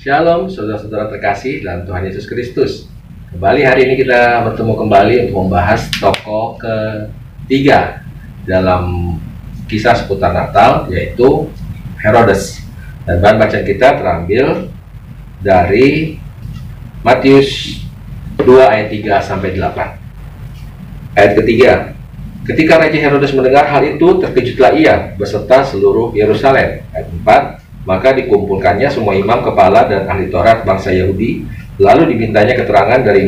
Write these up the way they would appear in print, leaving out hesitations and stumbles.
Shalom saudara-saudara terkasih dalam Tuhan Yesus Kristus. Kembali hari ini kita bertemu kembali untuk membahas tokoh ketiga dalam kisah seputar Natal, yaitu Herodes. Dan bahan bacaan kita terambil dari Matius 2 ayat 3 sampai 8. Ayat ketiga. Ketika Raja Herodes mendengar hal itu, terkejutlah ia beserta seluruh Yerusalem. Ayat 4. Maka dikumpulkannya semua imam kepala dan ahli Taurat bangsa Yahudi, lalu dimintanya keterangan dari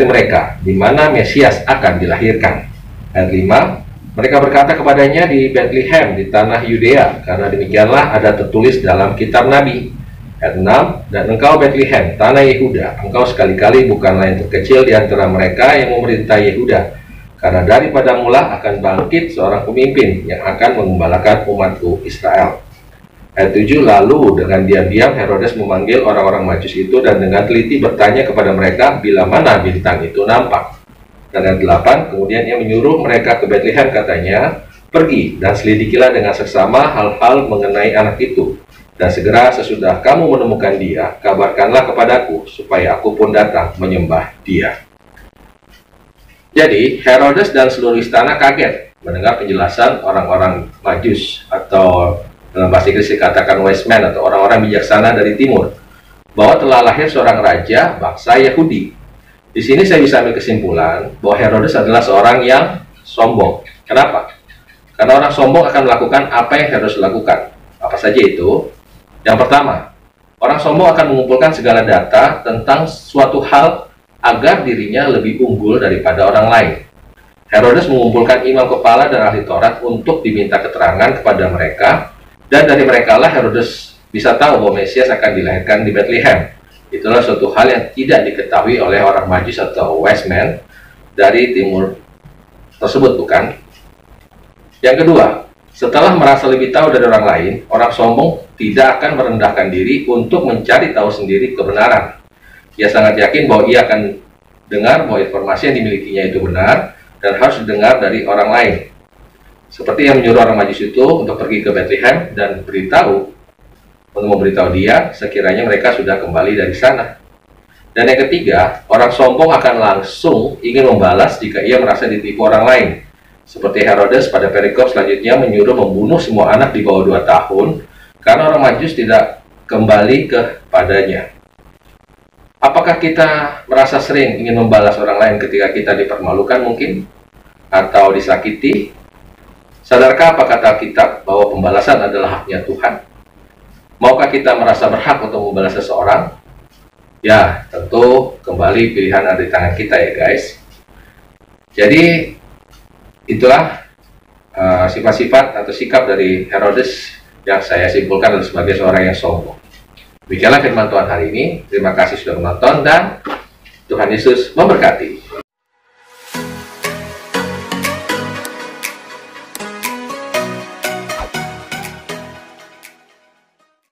mereka di mana Mesias akan dilahirkan. Ayat 5. Mereka berkata kepadanya, di Bethlehem di tanah Yudea, karena demikianlah ada tertulis dalam kitab Nabi. Ayat 6. Dan engkau Bethlehem, tanah Yehuda, engkau sekali-kali bukanlah yang terkecil di antara mereka yang memerintah Yehuda, karena daripada mula akan bangkit seorang pemimpin yang akan mengembalakan umatku Israel. Ayat 7. Lalu dengan diam-diam Herodes memanggil orang-orang Majus itu dan dengan teliti bertanya kepada mereka bila mana bintang itu nampak. Dan ayat 8. Kemudian ia menyuruh mereka ke Bethlehem, katanya, pergi dan selidikilah dengan seksama hal-hal mengenai anak itu. Dan segera sesudah kamu menemukan dia, kabarkanlah kepadaku supaya aku pun datang menyembah dia. Jadi Herodes dan seluruh istana kaget mendengar penjelasan orang-orang Majus, atau dalam bahasa Inggris dikatakan wise men, atau orang-orang bijaksana dari timur, bahwa telah lahir seorang raja bangsa Yahudi. Di sini saya bisa ambil kesimpulan bahwa Herodes adalah seorang yang sombong. Kenapa? Karena orang sombong akan melakukan apa yang Herodes lakukan. Apa saja itu? Yang pertama, orang sombong akan mengumpulkan segala data tentang suatu hal agar dirinya lebih unggul daripada orang lain. Herodes mengumpulkan imam kepala dan ahli Taurat untuk diminta keterangan kepada mereka. Dan dari mereka lah Herodes bisa tahu bahwa Mesias akan dilahirkan di Bethlehem. Itulah suatu hal yang tidak diketahui oleh orang Majus atau wise men dari timur tersebut, bukan? Yang kedua, setelah merasa lebih tahu dari orang lain, orang sombong tidak akan merendahkan diri untuk mencari tahu sendiri kebenaran. Ia sangat yakin bahwa ia akan dengar bahwa informasi yang dimilikinya itu benar dan harus didengar dari orang lain. Seperti yang menyuruh orang Majus itu untuk pergi ke Bethlehem dan memberitahu dia sekiranya mereka sudah kembali dari sana. Dan yang ketiga, orang sombong akan langsung ingin membalas jika ia merasa ditipu orang lain. Seperti Herodes pada perikop selanjutnya menyuruh membunuh semua anak di bawah 2 tahun karena orang Majus tidak kembali kepadanya. Apakah kita merasa sering ingin membalas orang lain ketika kita dipermalukan mungkin? Atau disakiti? Sadarkah apa kata Alkitab bahwa pembalasan adalah haknya Tuhan? Maukah kita merasa berhak untuk membalas seseorang? Ya, tentu kembali pilihan ada di tangan kita ya guys. Jadi itulah sifat-sifat atau sikap dari Herodes yang saya simpulkan sebagai seorang yang sombong. Demikianlah firman Tuhan hari ini. Terima kasih sudah menonton dan Tuhan Yesus memberkati.